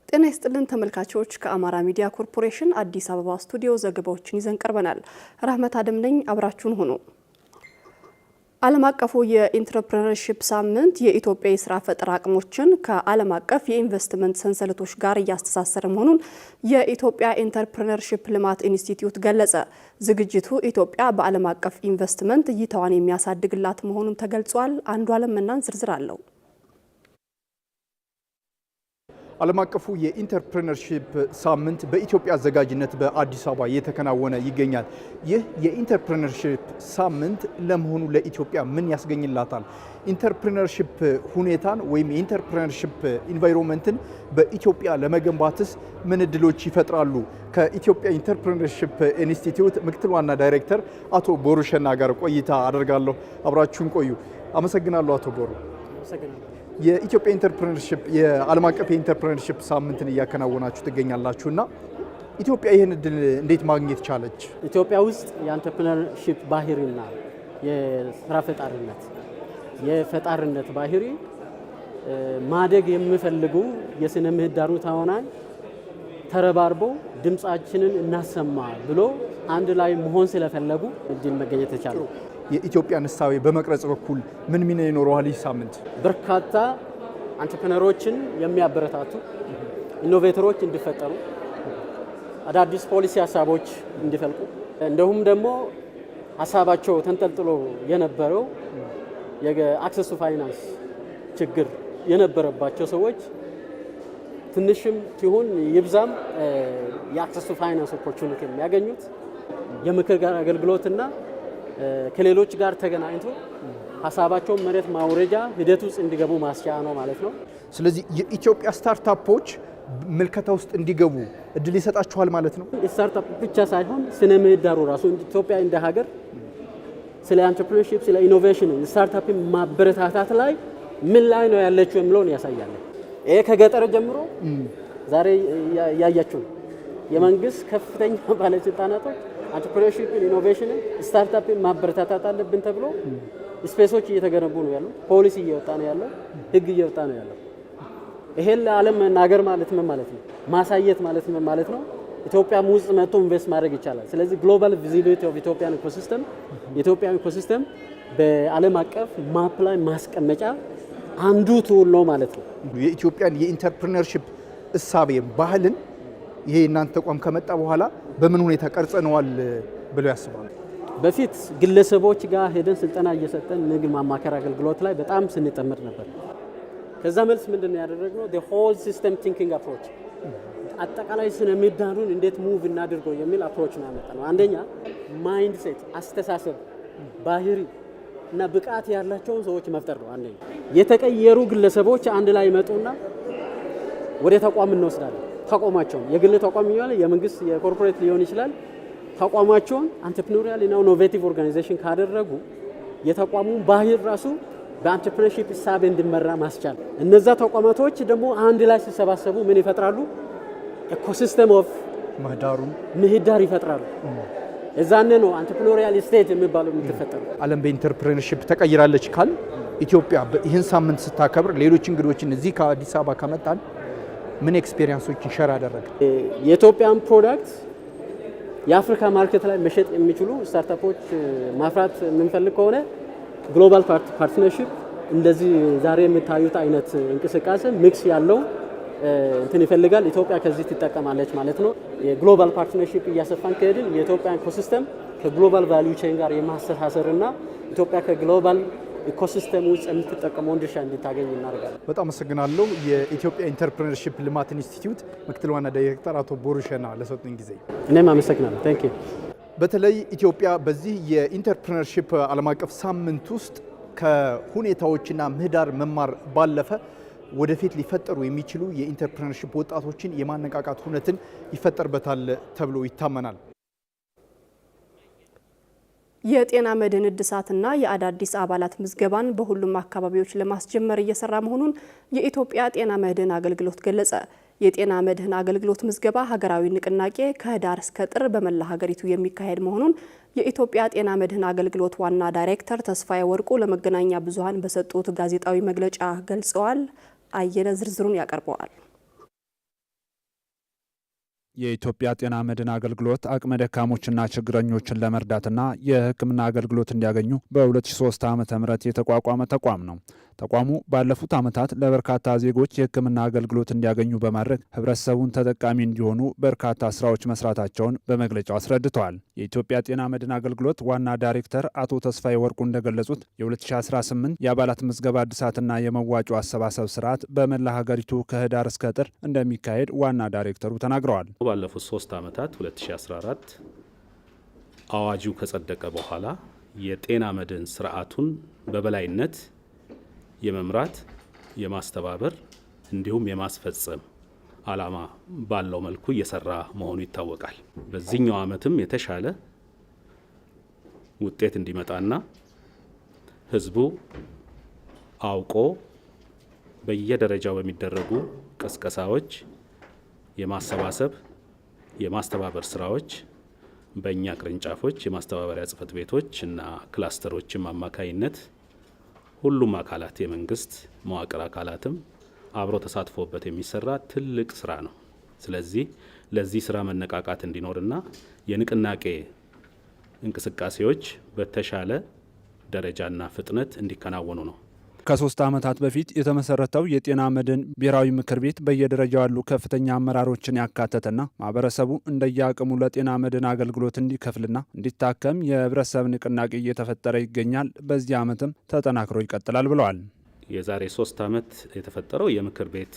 ጤና ይስጥልን ተመልካቾች፣ ከአማራ ሚዲያ ኮርፖሬሽን አዲስ አበባ ስቱዲዮ ዘገባዎችን ይዘን ቀርበናል። ረህመት አደም ነኝ፣ አብራችሁን ሁኑ። ዓለም አቀፉ የኢንተርፕረነርሺፕ ሳምንት የኢትዮጵያ የስራ ፈጠራ አቅሞችን ከዓለም አቀፍ የኢንቨስትመንት ሰንሰለቶች ጋር እያስተሳሰረ መሆኑን የኢትዮጵያ ኢንተርፕረነርሺፕ ልማት ኢንስቲትዩት ገለጸ። ዝግጅቱ ኢትዮጵያ በዓለም አቀፍ ኢንቨስትመንት እይታዋን የሚያሳድግላት መሆኑን ተገልጿል። አንዱ ዓለም መናን ዝርዝር አለው። ዓለም አቀፉ የኢንተርፕረነርሺፕ ሳምንት በኢትዮጵያ አዘጋጅነት በአዲስ አበባ እየተከናወነ ይገኛል። ይህ የኢንተርፕረነርሺፕ ሳምንት ለመሆኑ ለኢትዮጵያ ምን ያስገኝላታል? ኢንተርፕረነርሺፕ ሁኔታን ወይም የኢንተርፕረነርሺፕ ኢንቫይሮንመንትን በኢትዮጵያ ለመገንባትስ ምን እድሎች ይፈጥራሉ? ከኢትዮጵያ ኢንተርፕረነርሺፕ ኢንስቲትዩት ምክትል ዋና ዳይሬክተር አቶ ቦሩ ሸና ጋር ቆይታ አደርጋለሁ። አብራችሁን ቆዩ። አመሰግናለሁ አቶ ቦሩ። የኢትዮጵያ ኢንተርፕረነርሺፕ የዓለም አቀፍ የኢንተርፕረነርሺፕ ሳምንትን እያከናወናችሁ ትገኛላችሁና ኢትዮጵያ ይህን እድል እንዴት ማግኘት ቻለች? ኢትዮጵያ ውስጥ የኢንተርፕረነርሺፕ ባህሪና የስራ ፈጣሪነት ባህሪ ማደግ የሚፈልጉ የስነ ምህዳሩ ተዋናያን ተረባርበው ድምጻችንን እናሰማ ብሎ አንድ ላይ መሆን ስለፈለጉ እድል መገኘት ተቻለ። የኢትዮጵያን እሳቤ በመቅረጽ በኩል ምን ሚና ይኖረዋል? ይህ ሳምንት በርካታ አንተርፕረነሮችን የሚያበረታቱ ኢኖቬተሮች እንዲፈጠሩ፣ አዳዲስ ፖሊሲ ሀሳቦች እንዲፈልቁ፣ እንደሁም ደግሞ ሀሳባቸው ተንጠልጥሎ የነበረው የአክሰስ ቱ ፋይናንስ ችግር የነበረባቸው ሰዎች ትንሽም ሲሆን ይብዛም የአክሰስ ቱ ፋይናንስ ኦፖርቹኒቲ የሚያገኙት የምክር አገልግሎትና ከሌሎች ጋር ተገናኝቶ ሀሳባቸውን መሬት ማውረጃ ሂደት ውስጥ እንዲገቡ ማስቻያ ነው ማለት ነው። ስለዚህ የኢትዮጵያ ስታርታፖች ምልከታ ውስጥ እንዲገቡ እድል ይሰጣችኋል ማለት ነው። ስታርታፕ ብቻ ሳይሆን ስነ ምህዳሩ ራሱ ኢትዮጵያ እንደ ሀገር ስለ ኢንተርፕረነርሺፕ፣ ስለ ኢኖቬሽን፣ ስታርታፕ ማበረታታት ላይ ምን ላይ ነው ያለችው የሚለውን ያሳያል። ይሄ ከገጠር ጀምሮ ዛሬ ያያችሁ የመንግስት ከፍተኛ ባለስልጣናቶች ኢንተርፕረነርሺፕ፣ ኢኖቬሽን፣ ስታርታፕ ማበረታታት አለብን ተብሎ ስፔሶች እየተገነቡ ነው ያለው። ፖሊሲ እየወጣ ነው ያለው። ህግ እየወጣ ነው ያለው። ይሄን ለዓለም መናገር ማለት ምን ማለት ነው? ማሳየት ማለት ምን ማለት ነው? ኢትዮጵያ ውስጥ መጥቶ ኢንቨስት ማድረግ ይቻላል። ስለዚህ ግሎባል ቪዚቢሊቲ ኦፍ ኢትዮጵያን ኢኮሲስተም የኢትዮጵያ ኢኮሲስተም በዓለም አቀፍ ማፕ ላይ ማስቀመጫ አንዱ ቱል ነው ማለት ነው። የኢትዮጵያን የኢንተርፕረነርሺፕ እሳቤ ባህልን ይሄ እናንተ ተቋም ከመጣ በኋላ በምን ሁኔታ ቀርጸነዋል ብለው ያስባሉ? በፊት ግለሰቦች ጋር ሄደን ስልጠና እየሰጠን ንግድ ማማከር አገልግሎት ላይ በጣም ስንጠምር ነበር። ከዛ መልስ ምንድነው ያደረግነው? the whole system thinking approach አጠቃላይ ስነ ምህዳሩን እንዴት ሙቭ እናድርገው የሚል አፕሮች ነው ያመጣነው። አንደኛ ማይንድ ሴት አስተሳሰብ፣ ባህሪ እና ብቃት ያላቸውን ሰዎች መፍጠር ነው። አንደኛ የተቀየሩ ግለሰቦች አንድ ላይ መጡና ወደ ተቋም እንወስዳለን። ተቋማቸውን የግል ተቋም ይሆናል፣ የመንግስት የኮርፖሬት ሊሆን ይችላል። ተቋማቸውን አንተርፕረነሪያል እና ኢኖቬቲቭ ኦርጋናይዜሽን ካደረጉ የተቋሙን ባህል ራሱ በኢንተርፕረነርሺፕ ሂሳብ እንዲመራ ማስቻል። እነዛ ተቋማቶች ደግሞ አንድ ላይ ሲሰባሰቡ ምን ይፈጥራሉ? ኢኮሲስተም ኦፍ ምህዳር ይፈጥራሉ። እዛነ ነው ኢንተርፕረነሪያል ስቴት የሚባለው የምትፈጠረው። ዓለም በኢንተርፕረነርሺፕ ተቀይራለች ካል ኢትዮጵያ ይህን ሳምንት ስታከብር ሌሎች እንግዶችን እዚህ ከአዲስ አበባ ከመጣን ምን ኤክስፒሪየንሶችን ሼር አደረገ? የኢትዮጵያን ፕሮዳክት የአፍሪካ ማርኬት ላይ መሸጥ የሚችሉ ስታርታፖች ማፍራት የምንፈልግ ከሆነ ግሎባል ፓርትነርሺፕ እንደዚህ ዛሬ የምታዩት አይነት እንቅስቃሴ ሚክስ ያለው እንትን ይፈልጋል። ኢትዮጵያ ከዚህ ትጠቀማለች ማለት ነው። የግሎባል ፓርትነርሺፕ እያሰፋን ከሄድን የኢትዮጵያ ኢኮሲስተም ከግሎባል ቫልዩ ቼን ጋር የማስተሳሰርና ኢትዮጵያ ከግሎባል ኢኮሲስተም ውስጥ የምትጠቀመውን ድርሻ እንድታገኝ እናደርጋለን። በጣም አመሰግናለሁ። የኢትዮጵያ ኢንተርፕረነርሺፕ ልማት ኢንስቲትዩት ምክትል ዋና ዳይሬክተር አቶ ቦሩ ሸና ለሰጡኝ ጊዜ እኔም አመሰግናለሁ። ታንክ ዩ። በተለይ ኢትዮጵያ በዚህ የኢንተርፕረነርሺፕ ዓለም አቀፍ ሳምንት ውስጥ ከሁኔታዎችና ምህዳር መማር ባለፈ ወደፊት ሊፈጠሩ የሚችሉ የኢንተርፕረነርሺፕ ወጣቶችን የማነቃቃት ሁነትን ይፈጠርበታል ተብሎ ይታመናል። የጤና መድህን እድሳትና የአዳዲስ አባላት ምዝገባን በሁሉም አካባቢዎች ለማስጀመር እየሰራ መሆኑን የኢትዮጵያ ጤና መድህን አገልግሎት ገለጸ። የጤና መድህን አገልግሎት ምዝገባ ሀገራዊ ንቅናቄ ከህዳር እስከ ጥር በመላ ሀገሪቱ የሚካሄድ መሆኑን የኢትዮጵያ ጤና መድህን አገልግሎት ዋና ዳይሬክተር ተስፋዬ ወርቁ ለመገናኛ ብዙሃን በሰጡት ጋዜጣዊ መግለጫ ገልጸዋል። አየለ ዝርዝሩን ያቀርበዋል። የኢትዮጵያ ጤና መድህን አገልግሎት አቅመ ደካሞችና ችግረኞችን ለመርዳትና የሕክምና አገልግሎት እንዲያገኙ በ2003 ዓ.ም የተቋቋመ ተቋም ነው። ተቋሙ ባለፉት ዓመታት ለበርካታ ዜጎች የሕክምና አገልግሎት እንዲያገኙ በማድረግ ህብረተሰቡን ተጠቃሚ እንዲሆኑ በርካታ ስራዎች መስራታቸውን በመግለጫው አስረድተዋል። የኢትዮጵያ ጤና መድህን አገልግሎት ዋና ዳይሬክተር አቶ ተስፋዬ ወርቁ እንደገለጹት የ2018 የአባላት ምዝገባ እድሳትና የመዋጮ አሰባሰብ ስርዓት በመላ ሀገሪቱ ከህዳር እስከ ጥር እንደሚካሄድ ዋና ዳይሬክተሩ ተናግረዋል። ባለፉት 3 ዓመታት 2014 አዋጁ ከጸደቀ በኋላ የጤና መድህን ስርዓቱን በበላይነት የመምራት የማስተባበር እንዲሁም የማስፈጸም ዓላማ ባለው መልኩ እየሰራ መሆኑ ይታወቃል። በዚህኛው ዓመትም የተሻለ ውጤት እንዲመጣና ህዝቡ አውቆ በየደረጃው በሚደረጉ ቅስቀሳዎች የማሰባሰብ የማስተባበር ስራዎች በእኛ ቅርንጫፎች የማስተባበሪያ ጽህፈት ቤቶች እና ክላስተሮችም አማካይነት ሁሉም አካላት የመንግስት መዋቅር አካላትም አብሮ ተሳትፎበት የሚሰራ ትልቅ ስራ ነው። ስለዚህ ለዚህ ስራ መነቃቃት እንዲኖርና የንቅናቄ እንቅስቃሴዎች በተሻለ ደረጃና ፍጥነት እንዲከናወኑ ነው። ከ3 ዓመታት በፊት የተመሰረተው የጤና መድህን ብሔራዊ ምክር ቤት በየደረጃው ያሉ ከፍተኛ አመራሮችን ያካተተና ማህበረሰቡ እንደየአቅሙ ለጤና መድህን አገልግሎት እንዲከፍልና እንዲታከም የህብረተሰብ ንቅናቄ እየተፈጠረ ይገኛል። በዚህ ዓመትም ተጠናክሮ ይቀጥላል ብለዋል። የዛሬ 3 ዓመት የተፈጠረው የምክር ቤት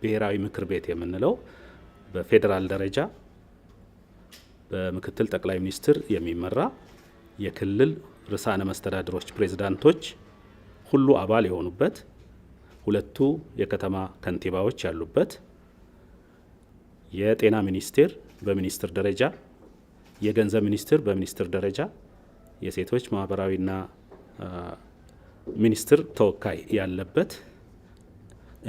ብሔራዊ ምክር ቤት የምንለው በፌዴራል ደረጃ በምክትል ጠቅላይ ሚኒስትር የሚመራ የክልል ርዕሳነ መስተዳድሮች ፕሬዝዳንቶች ሁሉ አባል የሆኑበት 2 የከተማ ከንቲባዎች ያሉበት የጤና ሚኒስቴር በሚኒስትር ደረጃ የገንዘብ ሚኒስቴር በሚኒስትር ደረጃ የሴቶች ማህበራዊና ሚኒስትር ተወካይ ያለበት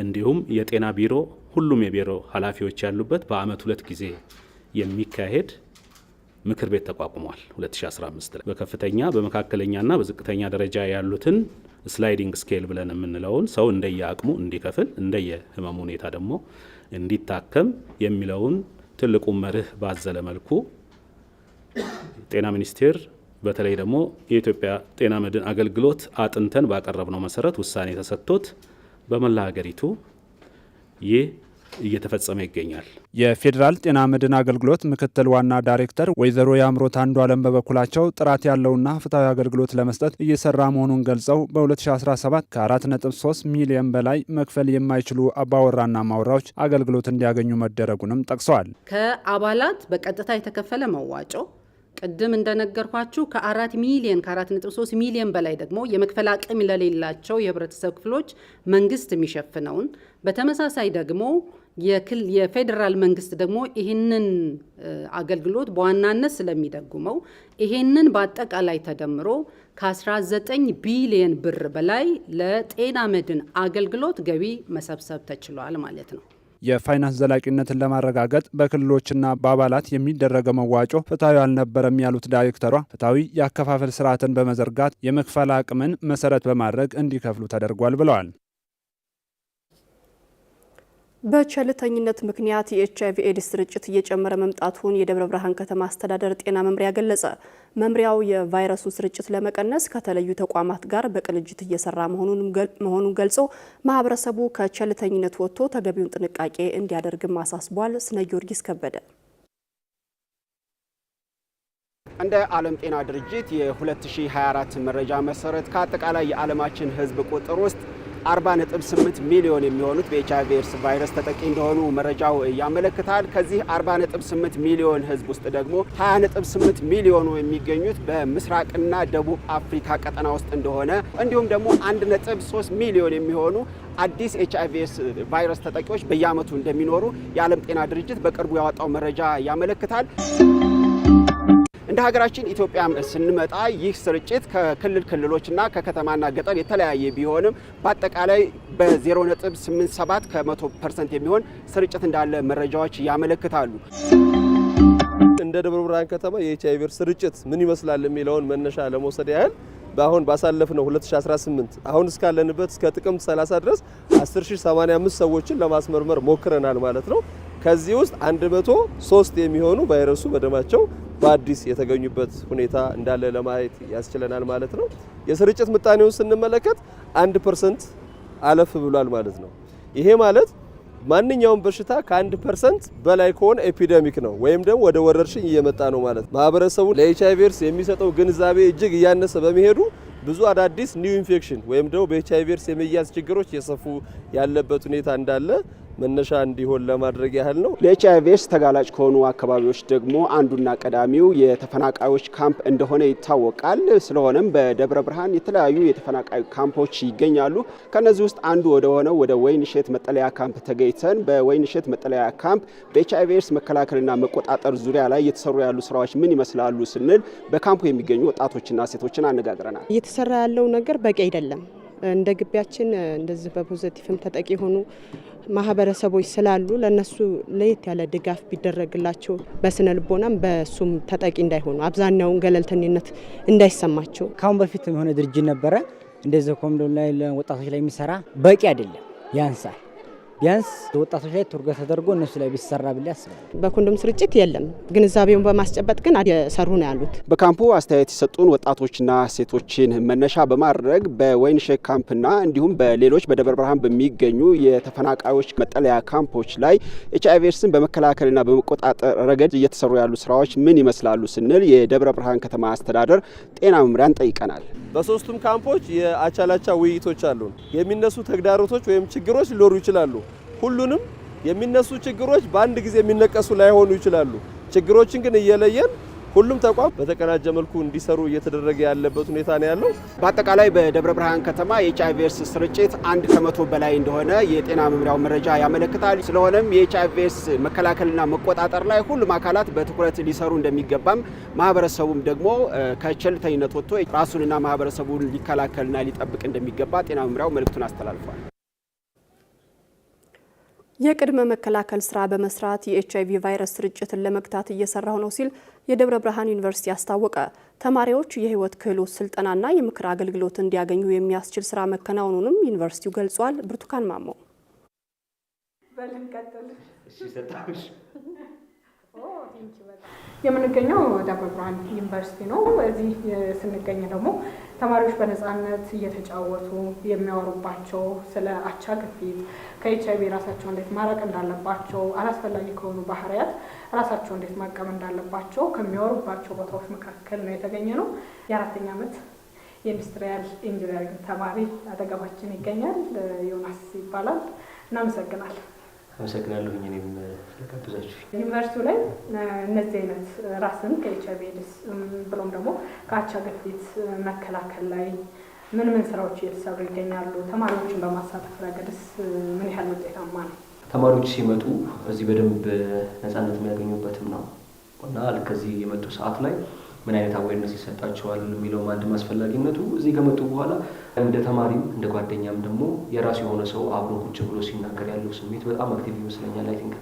እንዲሁም የጤና ቢሮ ሁሉም የቢሮ ኃላፊዎች ያሉበት በአመት 2 ጊዜ የሚካሄድ ምክር ቤት ተቋቁሟል። 2015 ላይ በከፍተኛ በመካከለኛና በዝቅተኛ ደረጃ ያሉትን ስላይዲንግ ስኬል ብለን የምንለውን ሰው እንደየአቅሙ እንዲከፍል እንደየህመሙ ሁኔታ ደግሞ እንዲታከም የሚለውን ትልቁ መርህ ባዘለ መልኩ ጤና ሚኒስቴር በተለይ ደግሞ የኢትዮጵያ ጤና መድህን አገልግሎት አጥንተን ባቀረብነው መሰረት ውሳኔ ተሰጥቶት በመላ ሀገሪቱ ይህ እየተፈጸመ ይገኛል። የፌዴራል ጤና መድህን አገልግሎት ምክትል ዋና ዳይሬክተር ወይዘሮ የአምሮት አንዱ አለም በበኩላቸው ጥራት ያለውና ፍትሐዊ አገልግሎት ለመስጠት እየሰራ መሆኑን ገልጸው በ2017 ከ4.3 ሚሊዮን በላይ መክፈል የማይችሉ አባወራና ማውራዎች አገልግሎት እንዲያገኙ መደረጉንም ጠቅሰዋል። ከአባላት በቀጥታ የተከፈለ መዋጮ ቅድም እንደነገርኳችሁ ከ4 ሚሊዮን ከ4.3 ሚሊዮን በላይ ደግሞ የመክፈል አቅም ለሌላቸው የህብረተሰብ ክፍሎች መንግስት የሚሸፍነውን በተመሳሳይ ደግሞ የፌዴራል መንግስት ደግሞ ይህንን አገልግሎት በዋናነት ስለሚደጉመው ይህንን በአጠቃላይ ተደምሮ ከ19 ቢሊዮን ብር በላይ ለጤና መድህን አገልግሎት ገቢ መሰብሰብ ተችሏል ማለት ነው። የፋይናንስ ዘላቂነትን ለማረጋገጥ በክልሎችና በአባላት የሚደረገው መዋጮ ፍትሐዊ አልነበረም ያሉት ዳይሬክተሯ ፍትሐዊ የአከፋፈል ስርዓትን በመዘርጋት የመክፈል አቅምን መሰረት በማድረግ እንዲከፍሉ ተደርጓል ብለዋል። በቸልተኝነት ምክንያት የኤችአይቪ ኤድስ ስርጭት እየጨመረ መምጣቱን የደብረ ብርሃን ከተማ አስተዳደር ጤና መምሪያ ገለጸ። መምሪያው የቫይረሱን ስርጭት ለመቀነስ ከተለዩ ተቋማት ጋር በቅንጅት እየሰራ መሆኑን ገልጾ ማህበረሰቡ ከቸልተኝነት ወጥቶ ተገቢውን ጥንቃቄ እንዲያደርግም አሳስቧል። ስነ ጊዮርጊስ ከበደ እንደ ዓለም ጤና ድርጅት የ2024 መረጃ መሰረት ከአጠቃላይ የዓለማችን ህዝብ ቁጥር ውስጥ 40.8 ሚሊዮን የሚሆኑት በኤችአይቪ ኤድስ ቫይረስ ተጠቂ እንደሆኑ መረጃው ያመለክታል። ከዚህ 40.8 ሚሊዮን ህዝብ ውስጥ ደግሞ 20.8 ሚሊዮኑ የሚገኙት በምስራቅና ደቡብ አፍሪካ ቀጠና ውስጥ እንደሆነ እንዲሁም ደግሞ 1.3 ሚሊዮን የሚሆኑ አዲስ ኤችአይቪ ኤድስ ቫይረስ ተጠቂዎች በየዓመቱ እንደሚኖሩ የዓለም ጤና ድርጅት በቅርቡ ያወጣው መረጃ ያመለክታል። ወደ ሀገራችን ኢትዮጵያ ስንመጣ ይህ ስርጭት ከክልል ክልሎችና ከከተማና ገጠር የተለያየ ቢሆንም በአጠቃላይ በ0.87 ከ100% የሚሆን ስርጭት እንዳለ መረጃዎች ያመለክታሉ። እንደ ደብረ ብርሃን ከተማ የኤችአይቪ ስርጭት ምን ይመስላል የሚለውን መነሻ ለመውሰድ ያህል በአሁን ባሳለፍነው 2018 አሁን እስካለንበት እስከ ጥቅምት 30 ድረስ 10085 ሰዎችን ለማስመርመር ሞክረናል ማለት ነው። ከዚህ ውስጥ 103 የሚሆኑ ቫይረሱ በደማቸው በአዲስ የተገኙበት ሁኔታ እንዳለ ለማየት ያስችለናል ማለት ነው። የስርጭት ምጣኔውን ስንመለከት 1% አለፍ ብሏል ማለት ነው። ይሄ ማለት ማንኛውም በሽታ ከ1% በላይ ከሆነ ኤፒዴሚክ ነው ወይም ደግሞ ወደ ወረርሽኝ እየመጣ ነው ማለት ነው። ማህበረሰቡ ለኤችአይቪ ኤድስ የሚሰጠው ግንዛቤ እጅግ እያነሰ በመሄዱ ብዙ አዳዲስ ኒው ኢንፌክሽን ወይም ደግሞ በኤችአይቪ ኤድስ የመያዝ ችግሮች እየሰፉ ያለበት ሁኔታ እንዳለ መነሻ እንዲሆን ለማድረግ ያህል ነው። ለኤችአይቪ ኤድስ ተጋላጭ ከሆኑ አካባቢዎች ደግሞ አንዱና ቀዳሚው የተፈናቃዮች ካምፕ እንደሆነ ይታወቃል። ስለሆነም በደብረ ብርሃን የተለያዩ የተፈናቃይ ካምፖች ይገኛሉ። ከነዚህ ውስጥ አንዱ ወደ ሆነው ወደ ወይንሸት መጠለያ ካምፕ ተገኝተን በወይንሸት መጠለያ ካምፕ በኤችአይቪ ኤድስ መከላከልና መቆጣጠር ዙሪያ ላይ እየተሰሩ ያሉ ስራዎች ምን ይመስላሉ ስንል በካምፑ የሚገኙ ወጣቶችና ሴቶችን አነጋግረናል። እየተሰራ ያለው ነገር በቂ አይደለም። እንደ ግቢያችን እንደዚህ በፖዚቲቭም ተጠቂ የሆኑ ማህበረሰቦች ስላሉ ለነሱ ለየት ያለ ድጋፍ ቢደረግላቸው በስነ ልቦናም በሱም ተጠቂ እንዳይሆኑ አብዛኛውን ገለልተኝነት እንዳይሰማቸው። ካሁን በፊት የሆነ ድርጅት ነበረ እንደዚህ ኮንዶም ላይ ለወጣቶች ላይ የሚሰራ በቂ አይደለም፣ ያንሳል። ቢያንስ ወጣቶች ላይ ትኩረት ተደርጎ እነሱ ላይ ቢሰራ ብለ ያስባል። በኮንዶም ስርጭት የለም፣ ግንዛቤውን በማስጨበጥ ግን እየሰሩ ነው ያሉት። በካምፑ አስተያየት የሰጡን ወጣቶችና ሴቶችን መነሻ በማድረግ በወይንሸት ካምፕና እንዲሁም በሌሎች በደብረ ብርሃን በሚገኙ የተፈናቃዮች መጠለያ ካምፖች ላይ ኤችአይቪ ኤድስን በመከላከልና በመቆጣጠር ረገድ እየተሰሩ ያሉ ስራዎች ምን ይመስላሉ ስንል የደብረ ብርሃን ከተማ አስተዳደር ጤና መምሪያን ጠይቀናል። በሶስቱም ካምፖች የአቻላቻ ውይይቶች አሉ። የሚነሱ ተግዳሮቶች ወይም ችግሮች ሊኖሩ ይችላሉ። ሁሉንም የሚነሱ ችግሮች በአንድ ጊዜ የሚነቀሱ ላይሆኑ ይችላሉ። ችግሮችን ግን እየለየን ሁሉም ተቋም በተቀናጀ መልኩ እንዲሰሩ እየተደረገ ያለበት ሁኔታ ነው ያለው። በአጠቃላይ በደብረ ብርሃን ከተማ የኤችአይቪ ኤድስ ስርጭት 1% በላይ እንደሆነ የጤና መምሪያው መረጃ ያመለክታል። ስለሆነም የኤችአይቪ ኤድስ መከላከልና መቆጣጠር ላይ ሁሉም አካላት በትኩረት ሊሰሩ እንደሚገባም ማህበረሰቡም ደግሞ ከቸልተኝነት ወጥቶ ራሱንና ማህበረሰቡን ሊከላከልና ሊጠብቅ እንደሚገባ ጤና መምሪያው መልእክቱን አስተላልፏል። የቅድመ መከላከል ስራ በመስራት የኤችአይቪ ቫይረስ ስርጭትን ለመግታት እየሰራሁ ነው ሲል የደብረ ብርሃን ዩኒቨርሲቲ አስታወቀ። ተማሪዎች የህይወት ክህሎት ስልጠናና የምክር አገልግሎት እንዲያገኙ የሚያስችል ስራ መከናወኑንም ዩኒቨርሲቲው ገልጿል። ብርቱካን ማሞ የምንገኘው ደብረ ብርሃን ዩኒቨርሲቲ ነው። እዚህ ስንገኝ ደግሞ ተማሪዎች በነፃነት እየተጫወቱ የሚያወሩባቸው ስለ አቻ ግፊት ከኤችአይቪ ራሳቸው እንዴት ማራቅ እንዳለባቸው፣ አላስፈላጊ ከሆኑ ባህሪያት ራሳቸው እንዴት ማቀም እንዳለባቸው ከሚያወሩባቸው ቦታዎች መካከል ነው የተገኘ ነው። የ4ኛ ዓመት የኢንዱስትሪያል ኢንጂነሪንግ ተማሪ አጠገባችን ይገኛል። ዮናስ ይባላል። እናመሰግናለን። አመሰግናለሁ። እኔም ስለጋበዛችሁ። ዩኒቨርሲቲው ላይ እነዚህ አይነት ራስን ከኤችአይቪ ኤድስ ብሎም ደግሞ ከአቻ ግፊት መከላከል ላይ ምን ስራዎች እየተሰሩ ይገኛሉ? ተማሪዎችን በማሳተፍ ረገድስ ምን ያህል ውጤታማ ነው? ተማሪዎች ሲመጡ እዚህ በደንብ ነፃነት የሚያገኙበትም ነው እና ከዚህ የመጡ ሰዓት ላይ ምን አይነት አዌርነስ ይሰጣቸዋል የሚለው አንድ ማስፈላጊነቱ እዚህ ከመጡ በኋላ እንደ ተማሪም እንደ ጓደኛም ደግሞ የራሱ የሆነ ሰው አብሮ ቁጭ ብሎ ሲናገር ያለው ስሜት በጣም አክቲቭ ይመስለኛል። አይ ቲንክ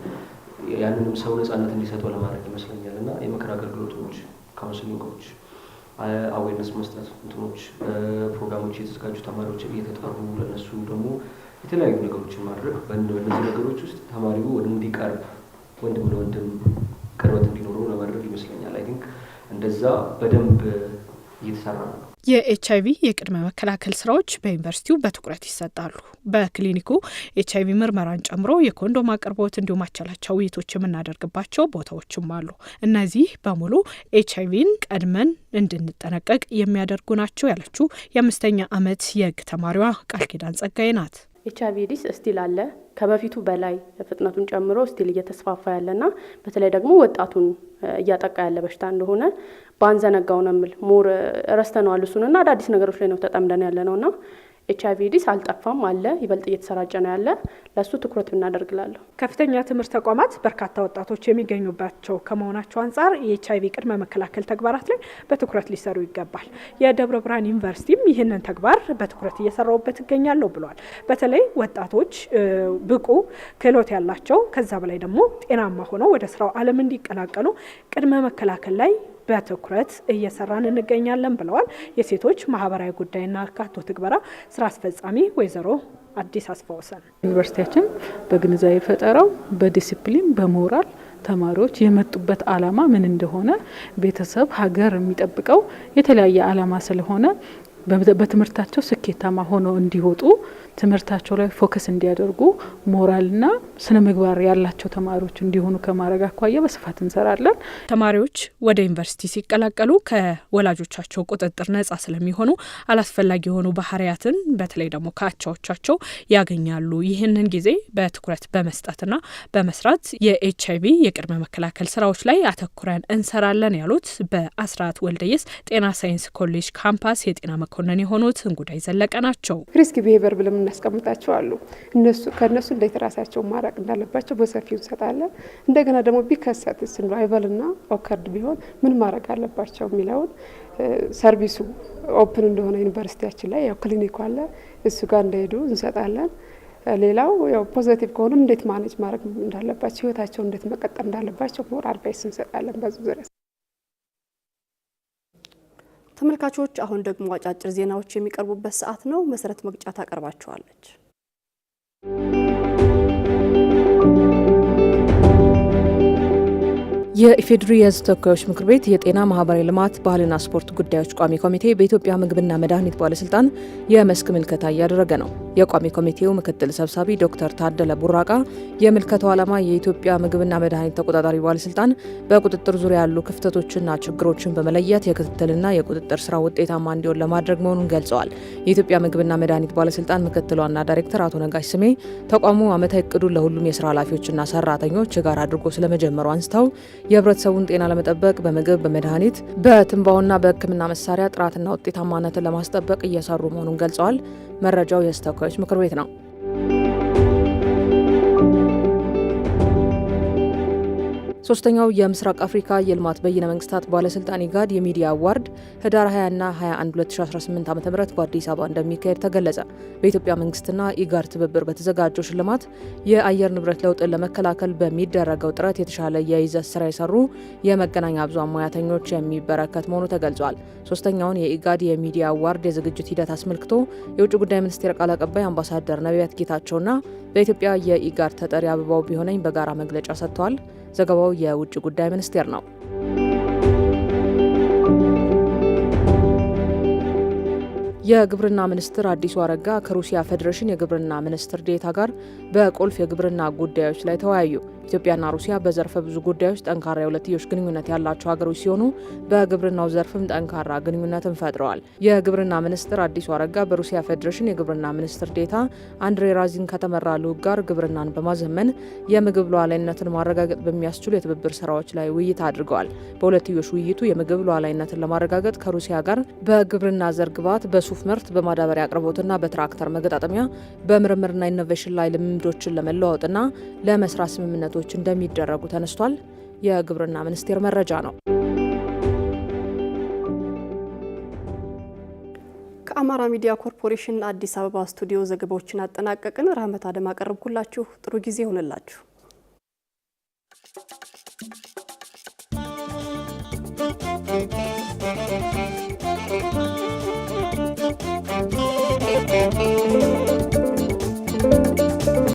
ያንንም ሰው ነፃነት እንዲሰጠው ለማድረግ ይመስለኛል እና የምክር አገልግሎቶች፣ ካውንስሊንጎች፣ አዌርነስ መስጠት እንትኖች ፕሮግራሞች የተዘጋጁ ተማሪዎችን እየተጠሩ ለነሱ ደግሞ የተለያዩ ነገሮችን ማድረግ በእነዚህ ነገሮች ውስጥ ተማሪው እንዲቀርብ ወንድም ለወንድም ቅርበት እንዲኖረው ለማድረግ ይመስለኛል። አይ ቲንክ እንደዛ በደንብ እየተሰራ ነው። የኤችአይቪ የቅድመ መከላከል ስራዎች በዩኒቨርሲቲው በትኩረት ይሰጣሉ። በክሊኒኩ ኤችአይቪ ምርመራን ጨምሮ የኮንዶም አቅርቦት እንዲሁም አቻላቻ ውይይቶች የምናደርግባቸው ቦታዎችም አሉ። እነዚህ በሙሉ ኤችአይቪን ቀድመን እንድንጠነቀቅ የሚያደርጉ ናቸው ያለችው የ5ኛ ዓመት የህግ ተማሪዋ ቃል ኪዳን ጸጋይ ናት። ኤችአይቪ ኤድስ ስቲል አለ፣ ከበፊቱ በላይ ፍጥነቱን ጨምሮ ስቲል እየተስፋፋ ያለና በተለይ ደግሞ ወጣቱን እያጠቃ ያለ በሽታ እንደሆነ ባንዘነጋው ነው ምል ሞር ረስተነዋል። እሱንና አዳዲስ ነገሮች ላይ ነው ተጠምደን ያለ ነውና HIV ኤድስ አልጠፋም አለ፣ ይበልጥ እየተሰራጨ ነው ያለ። ለሱ ትኩረት እናደርግላለሁ። ከፍተኛ ትምህርት ተቋማት በርካታ ወጣቶች የሚገኙባቸው ከመሆናቸው አንጻር የኤችአይቪ ቅድመ መከላከል ተግባራት ላይ በትኩረት ሊሰሩ ይገባል። የደብረ ብርሃን ዩኒቨርሲቲም ይህንን ተግባር በትኩረት እየሰራውበት ይገኛለሁ ብሏል። በተለይ ወጣቶች ብቁ ክህሎት ያላቸው ከዛ በላይ ደግሞ ጤናማ ሆነው ወደ ስራው ዓለም እንዲቀላቀሉ ቅድመ መከላከል ላይ በትኩረት እየሰራን እንገኛለን ብለዋል። የሴቶች ማህበራዊ ጉዳይና አካቶ ትግበራ ስራ አስፈጻሚ ወይዘሮ አዲስ አስፋውሰን ዩኒቨርሲቲያችን በግንዛቤ ፈጠራው በዲሲፕሊን በሞራል ተማሪዎች የመጡበት አላማ ምን እንደሆነ ቤተሰብ ሀገር የሚጠብቀው የተለያየ አላማ ስለሆነ በትምህርታቸው ስኬታማ ሆነው እንዲወጡ ትምህርታቸው ላይ ፎከስ እንዲያደርጉ ሞራልና ስነ ምግባር ያላቸው ተማሪዎች እንዲሆኑ ከማድረግ አኳያ በስፋት እንሰራለን። ተማሪዎች ወደ ዩኒቨርሲቲ ሲቀላቀሉ ከወላጆቻቸው ቁጥጥር ነጻ ስለሚሆኑ አላስፈላጊ የሆኑ ባህሪያትን በተለይ ደግሞ ከአቻዎቻቸው ያገኛሉ። ይህንን ጊዜ በትኩረት በመስጠትና በመስራት የኤችአይቪ የቅድመ መከላከል ስራዎች ላይ አተኩረን እንሰራለን ያሉት በአስራት ወልደየስ ጤና ሳይንስ ኮሌጅ ካምፓስ የጤና መኮንን የሆኑት እንጉዳይ ዘለቀ ናቸው። ሪስክ ቢሄቪየር ብለን እናስቀምጣቸው አሉ። ከነሱ እንዴት ራሳቸው ማራቅ እንዳለባቸው በሰፊው እንሰጣለን። እንደገና ደግሞ ቢከሰትስ ራይቫልና ኦከርድ ቢሆን ምን ማድረግ አለባቸው የሚለውን ሰርቪሱ ኦፕን እንደሆነ ዩኒቨርሲቲያችን ላይ ያው ክሊኒክ አለ፣ እሱ ጋር እንደሄዱ እንሰጣለን። ሌላው ያው ፖዚቲቭ ከሆኑም እንዴት ማኔጅ ማድረግ እንዳለባቸው ህይወታቸው እንዴት መቀጠል እንዳለባቸው ሞር አድቫይስ እንሰጣለን በዚህ ዙሪያ። ተመልካቾች አሁን ደግሞ አጫጭር ዜናዎች የሚቀርቡበት ሰዓት ነው። መሰረት መግጫ ታቀርባቸዋለች። የኢፌዴሪ የሕዝብ ተወካዮች ምክር ቤት የጤና ማህበራዊ ልማት ባህልና ስፖርት ጉዳዮች ቋሚ ኮሚቴ በኢትዮጵያ ምግብና መድኃኒት ባለስልጣን የመስክ ምልከታ እያደረገ ነው። የቋሚ ኮሚቴው ምክትል ሰብሳቢ ዶክተር ታደለ ቡራቃ የምልከታው ዓላማ የኢትዮጵያ ምግብና መድኃኒት ተቆጣጣሪ ባለስልጣን በቁጥጥር ዙሪያ ያሉ ክፍተቶችና ችግሮችን በመለየት የክትትልና የቁጥጥር ስራ ውጤታማ እንዲሆን ለማድረግ መሆኑን ገልጸዋል። የኢትዮጵያ ምግብና መድኃኒት ባለስልጣን ምክትል ዋና ዳይሬክተር አቶ ነጋሽ ስሜ ተቋሙ ዓመታዊ እቅዱን ለሁሉም የስራ ኃላፊዎችና ሰራተኞች ጋር አድርጎ ስለመጀመሩ አንስተው የህብረተሰቡን ጤና ለመጠበቅ በምግብ፣ በመድኃኒት፣ በትንባውና በሕክምና መሳሪያ ጥራትና ውጤታማነትን ለማስጠበቅ እየሰሩ መሆኑን ገልጸዋል። መረጃው የሕዝብ ተወካዮች ምክር ቤት ነው። ሶስተኛው የምስራቅ አፍሪካ የልማት በይነ መንግስታት ባለስልጣን ኢጋድ የሚዲያ አዋርድ ህዳር 20 እና 21 2018 ዓ.ም በአዲስ አበባ እንደሚካሄድ ተገለጸ። በኢትዮጵያ መንግስትና ኢጋድ ትብብር በተዘጋጀው ሽልማት የአየር ንብረት ለውጥን ለመከላከል በሚደረገው ጥረት የተሻለ የይዘት ስራ የሰሩ የመገናኛ ብዙሃን ሙያተኞች የሚበረከት መሆኑ ተገልጿል። ሶስተኛውን የኢጋድ የሚዲያ አዋርድ የዝግጅት ሂደት አስመልክቶ የውጭ ጉዳይ ሚኒስቴር ቃል አቀባይ አምባሳደር ነቢያት ጌታቸውና በኢትዮጵያ የኢጋድ ተጠሪ አበባው ቢሆነኝ በጋራ መግለጫ ሰጥተዋል። ዘገባው የውጭ ጉዳይ ሚኒስቴር ነው። የግብርና ሚኒስትር አዲሱ አረጋ ከሩሲያ ፌዴሬሽን የግብርና ሚኒስትር ዴኤታ ጋር በቁልፍ የግብርና ጉዳዮች ላይ ተወያዩ። ኢትዮጵያና ሩሲያ በዘርፈ ብዙ ጉዳዮች ጠንካራ የሁለትዮሽ ግንኙነት ያላቸው ሀገሮች ሲሆኑ በግብርናው ዘርፍም ጠንካራ ግንኙነትን ፈጥረዋል። የግብርና ሚኒስትር አዲሱ አረጋ በሩሲያ ፌዴሬሽን የግብርና ሚኒስትር ዴኤታ አንድሬ ራዚን ከተመራ ልዑክ ጋር ግብርናን በማዘመን የምግብ ሉዓላዊነትን ማረጋገጥ በሚያስችሉ የትብብር ስራዎች ላይ ውይይት አድርገዋል። በሁለትዮሽ ውይይቱ የምግብ ሉዓላዊነትን ለማረጋገጥ ከሩሲያ ጋር በግብርና ዘር ግብዓት፣ በሱፍ ምርት፣ በማዳበሪያ አቅርቦትና በትራክተር መገጣጠሚያ፣ በምርምርና ኢኖቬሽን ላይ ልምዶችን ለመለዋወጥና ለመስራት ስምምነቶች እንደሚደረጉ ተነስቷል። የግብርና ሚኒስቴር መረጃ ነው። ከአማራ ሚዲያ ኮርፖሬሽን አዲስ አበባ ስቱዲዮ ዘገባዎችን አጠናቀቅን። ረህመት አደም አቀረብኩላችሁ። ጥሩ ጊዜ ይሆንላችሁ።